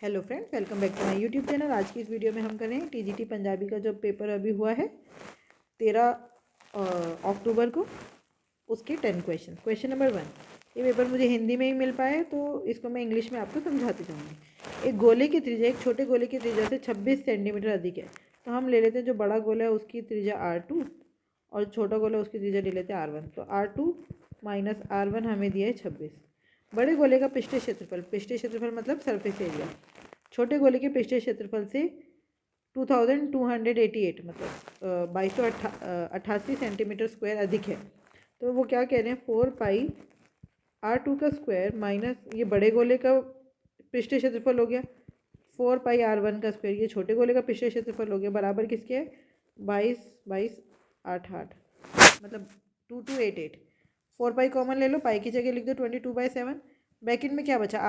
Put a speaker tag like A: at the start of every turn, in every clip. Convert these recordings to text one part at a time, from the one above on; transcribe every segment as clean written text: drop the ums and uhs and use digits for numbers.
A: Hello friends, welcome back to my YouTube channel. आज की इस वीडियो में हम करेंगे टीजीटी पंजाबी का जो पेपर अभी हुआ है 13 अक्टूबर को, उसके 10 क्वेश्चन। क्वेश्चन नंबर 1, ये पेपर मुझे हिंदी में ही मिल पाए तो इसको मैं इंग्लिश में आपको समझाती जाऊँगी। एक गोले की त्रिज्या एक छोटे गोले की त्रिज्या से 26 सेंटीमीटर अधिक है, तो हम ले लेते हैं जो बड़ा गोला है उसकी त्रिज्या R2 और छोटा गोला उसकी त्रिज्या ले लेते हैं R1। तो R2 माइनस R1 हमें दिया है 26। बड़े गोले का पृष्ठीय क्षेत्रफल मतलब सरफेस एरिया छोटे गोले के पृष्ठीय क्षेत्रफल से 2288 मतलब 2288 सेंटीमीटर स्क्वायर अधिक है। तो वो क्या कह रहे हैं, 4 पाई R2 का स्क्वायर माइनस ये बड़े गोले का पृष्ठीय क्षेत्रफल हो गया, 4 पाई R1 का स्क्वायर ये छोटे गोले का पृष्ठीय क्षेत्रफल हो गया, बराबर किसके है 22 मतलब 2288। 4 पाई कॉमन ले लो, पाई की जगह लिख दो 22/7। ब्रैकेट में क्या बचा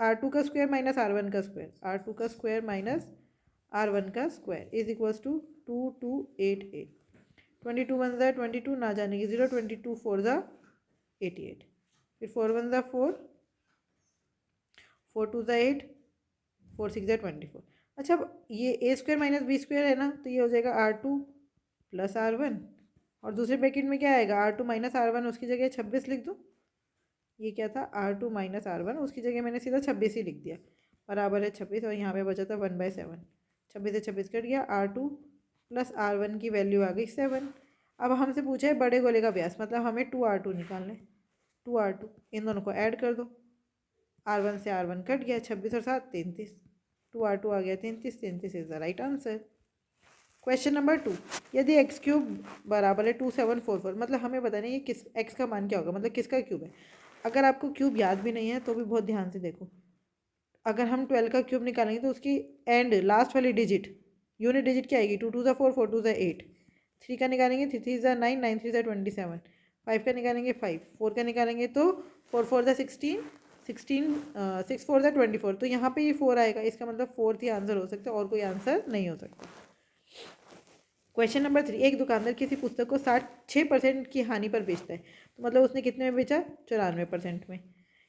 A: R2 का स्क्वायर माइनस R1 का स्क्वायर, R2 का स्क्वायर माइनस R1 का स्क्वायर इज इक्वल्स टू 2288। 22 1 ज़ा 22 ना जाने की 0, 22 4 ज़ा 88, फिर 4 1 ज़ा 4, 4 2 ज़ा 8, 4 6 ज़ा 24। अच्छा, अब ये ए स्क्वायर माइनस बी स्क्वायर है ना, तो ये हो जाएगा R2 प्लस R1 और दूसरे ब्रैकेट में क्या आएगा R2 माइनस R1, उसकी जगह 26 लिख दो। ये क्या था R2 माइनस R1, उसकी जगह मैंने सीधा 26 ही लिख दिया, बराबर है 26 और यहाँ पे बचा था 1/7। 26 से 26 कट गया, R2 प्लस R1 की वैल्यू आ गई 7। अब हमसे पूछा है बड़े गोले का व्यास, मतलब हमें 2R2 निकालना है। 2R2 इन दोनों को ऐड कर दो, R1 से R1 कट गया, 26 और 7 33, 2R2 आ गया 33, 33 is the right answer. Question number 2, यदि एक्स क्यूब बराबर है 2744, मतलब हमें बताना है ये किस एक्स का मान क्या होगा, मतलब किसका क्यूब है। अगर आपको क्यूब याद भी नहीं है तो भी बहुत ध्यान से देखो। अगर हम 12 का क्यूब निकालेंगे तो उसकी एंड लास्ट वाली डिजिट यूनिट डिजिट क्या आएगी, 2 2 ज़ा 4, 4 2 ज़ा 8। 3 का निकालेंगे 3 3 ज़ा 9, 9 3 ज़ा 27। 5 का निकालेंगे 5, 4 का निकालेंगे तो 4 4 ज़ा 16, 6 4 ज़ा 24। तो यहाँ पे ये 4 आएगा, इसका मतलब 4th ही आंसर हो सकता है और कोई आंसर नहीं हो सकता। क्वेश्चन नंबर 3, एक दुकानदार किसी पुस्तक को 6% की हानि पर बेचता है, तो मतलब उसने कितने में बेचा 94% में।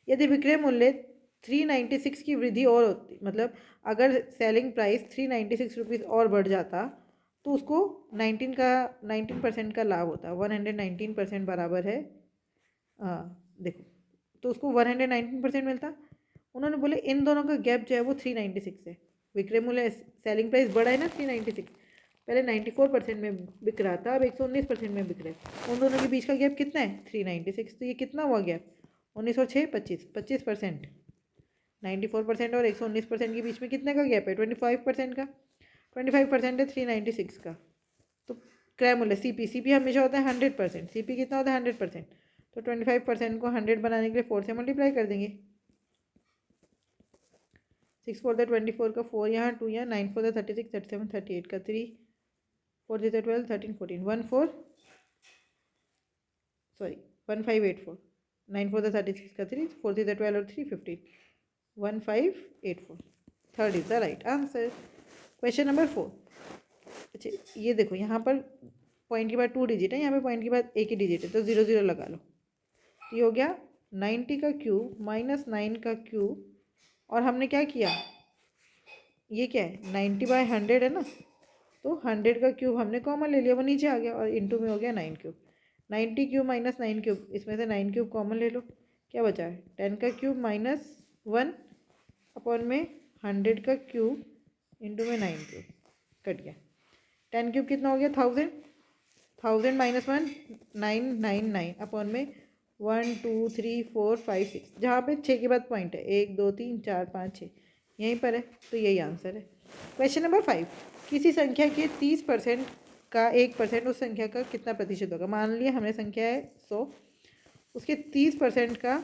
A: यदि विक्रय मूल्य 396 की वृद्धि और होती, मतलब अगर सेलिंग प्राइस 396 रुपीज़ और बढ़ जाता तो उसको 19% का लाभ होता। 119% बराबर है, देखो, तो उसको 119% मिलता। उन्होंने बोले इन दोनों का गैप जो है वो 396 है। विक्रय मूल्य सेलिंग प्राइस बढ़ा है ना 396, पहले 94% में बिक रहा था, अब 119% में बिक रहा है। उन दोनों के बीच का गैप कितना है 396, तो ये कितना हुआ गैप 19 और 6 25, 25%। 94% और 119% के बीच में कितने का गैप है 25% का। 25% है 396 का। तो क्रय मूल्य सीपी हमेशा होता है 100%, सीपी कितना होता है 100%, तो 25% को 100 बनाने के लिए 4 से मल्टीप्लाई कर देंगे। 6 4 24 का 4 यहाँ, 2 यहाँ, 9 4 36, 37 38 का 3, 4 3 12, 13 14, 1584, 9 4 36 का 3, 4 3 12 और 3 15, 1584। Third is the right answer. Question number 4, अच्छा ये देखो यहाँ पर पॉइंट के बाद 2 डिजिट है, यहाँ पे पॉइंट के बाद एक ही डिजिट है, तो 0 0 लगा लो। तो ये हो गया 90 का क्यूब माइनस 9 का क्यूब, और हमने क्या किया, ये क्या है 90/100 है ना, तो 100 का क्यूब हमने कॉमन ले लिया, वो नीचे आ गया और इंटू में हो गया 9 क्यूब। 90 क्यूब माइनस 9 क्यूब, इसमें से 9 क्यूब कॉमन ले लो, क्या बचा है 10 का क्यूब माइनस 1 अपॉन में 100 का क्यूब इंटू में 9 क्यूब, कट गया। 10 क्यूब कितना हो गया 1000, 1000 माइनस 1 999 अपॉन में 1 2 3 4 5 6, जहाँ पे 6 के बाद पॉइंट है 1 2 3 4 5 6 यहीं पर है, तो यही आंसर है। क्वेश्चन नंबर 5, किसी संख्या के 30% का 1% उस संख्या का कितना प्रतिशत होगा। मान लिया हमने संख्या है 100, उसके 30% का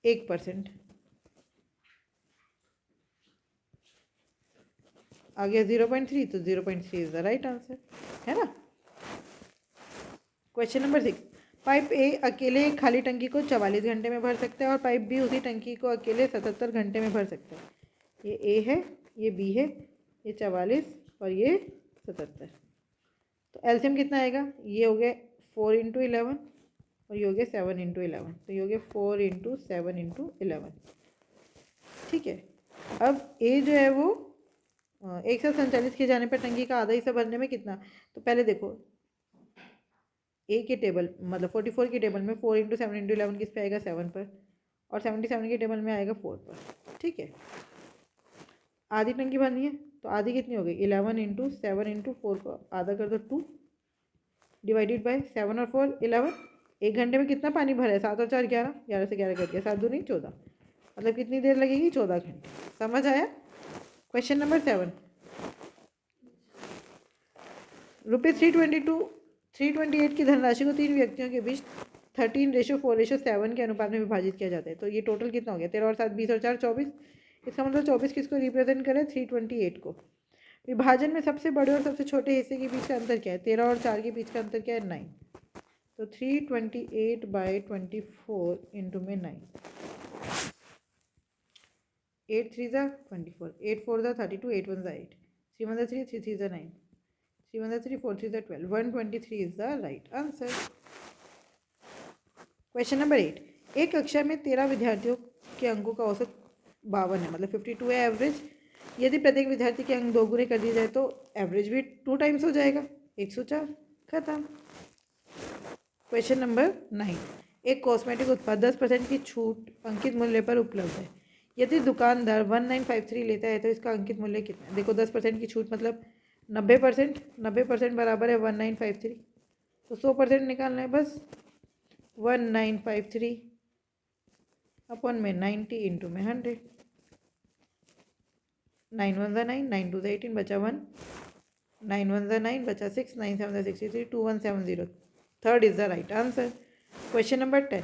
A: 1% आ गया 0.3, तो 0.3 इज द राइट आंसर, है ना। क्वेश्चन नंबर 6, पाइप ए अकेले एक खाली टंकी को 44 घंटे में भर सकता है और पाइप बी उसी टंकी को अकेले 77 घंटे में भर सकता है। ये ए है, ये बी है, ये 44 और ये 77, तो एलसीएम कितना आएगा, ये हो गया 4 × 11 और ये हो गया 7 × 11, तो ये हो गया 4 × 7 × 11, ठीक है। अब ए जो है वो एक साथ संचालित किए जाने पर टंकी का आधा हिस्सा भरने में कितना, तो पहले देखो ए के टेबल मतलब 44 की टेबल में 4 इंटू 7 इंटू 11 किस पे आएगा 7 पर, और 77 की टेबल में आएगा 4 पर। ठीक है, आधी टंकी भरनी है तो आधी कितनी हो गई 11 इंटू 7 इंटू 4 को आधा कर दो 2 डिवाइडेड बाय 7 और 4 11। एक घंटे में कितना पानी भरा है 7 और 4 11, 11 से 11 कर दिया 7 दूनी 14, मतलब कितनी देर लगेगी 14 घंटे। समझ आया। क्वेश्चन नंबर 7, ₹322 328 की धनराशि को 3 व्यक्तियों के बीच 13:4:7 के अनुपात में विभाजित किया जाता है। तो ये टोटल कितना हो गया 13 और 7 20 और 4 24। इसका मतलब 24 किसको रिप्रेजेंट करे 328 को। विभाजन में सबसे बड़े और सबसे छोटे हिस्से के बीच का अंतर क्या है 13 और 4 के बीच का अंतर क्या है 9। तो 328/24 इंटू में 9, 8 3 ज़ा 24, 8 4 ज़ा 32, 8 1 ज़ा 8, 3 1 ज़ा 3, 3 3 ज़ा 9, 3 1 ज़ा 3, 4 3 ज़ा 12, 123 is the right answer. Question number 8, एक कक्षा में 13 विद्यार्थियों के अंकों का औसत 52 है, मतलब 52 है एवरेज। यदि प्रत्येक विद्यार्थी के अंक 2 गुने कर दिए जाए तो एवरेज भी 2 टाइम्स हो जाएगा 104। खत्म। क्वेश्चन नंबर 9, एक कॉस्मेटिक उत्पाद 10% की छूट अंकित मूल्य पर उपलब्ध है। यदि दुकानदार 1953 लेता है तो इसका अंकित मूल्य कितना है। देखो 10% की छूट मतलब 90%, 90% बराबर है 1953, तो 100% निकालना है बस। 1953 अपॉन में 90 इंटू में 100, 9 1 ज़ा 9, 9 2 ज़ा 18 बचा 1, 9 1 ज़ा 9 बचा 6, 9 7 ज़ा 63, 2170, third is the right answer. Question number 10,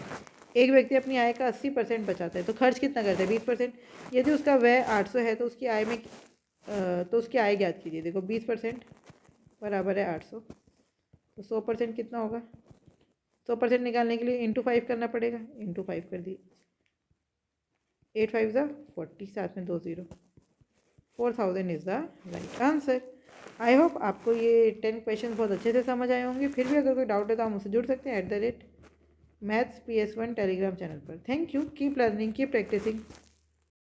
A: एक व्यक्ति अपनी आय का 80% बचाता है तो खर्च कितना करता है 20%। यदि उसका व्यय 800 है तो उसकी आय में तो उसकी आय ज्ञात कीजिए। देखो 20% बराबर है 800, तो 100% कितना होगा 100% निकालने के लिए इंटू 5 करना पड़ेगा, इंटू 5 कर दी 8 5 ज़ा 40, साथ में 2 0, 4000 is the right answer. I hope आपको ये 10 क्वेश्चन बहुत अच्छे से समझ आए होंगे। फिर भी अगर कोई डाउट है तो आप मुझसे जुड़ सकते हैं @mathsps1 टेलीग्राम चैनल पर। Thank you, keep learning, keep practising.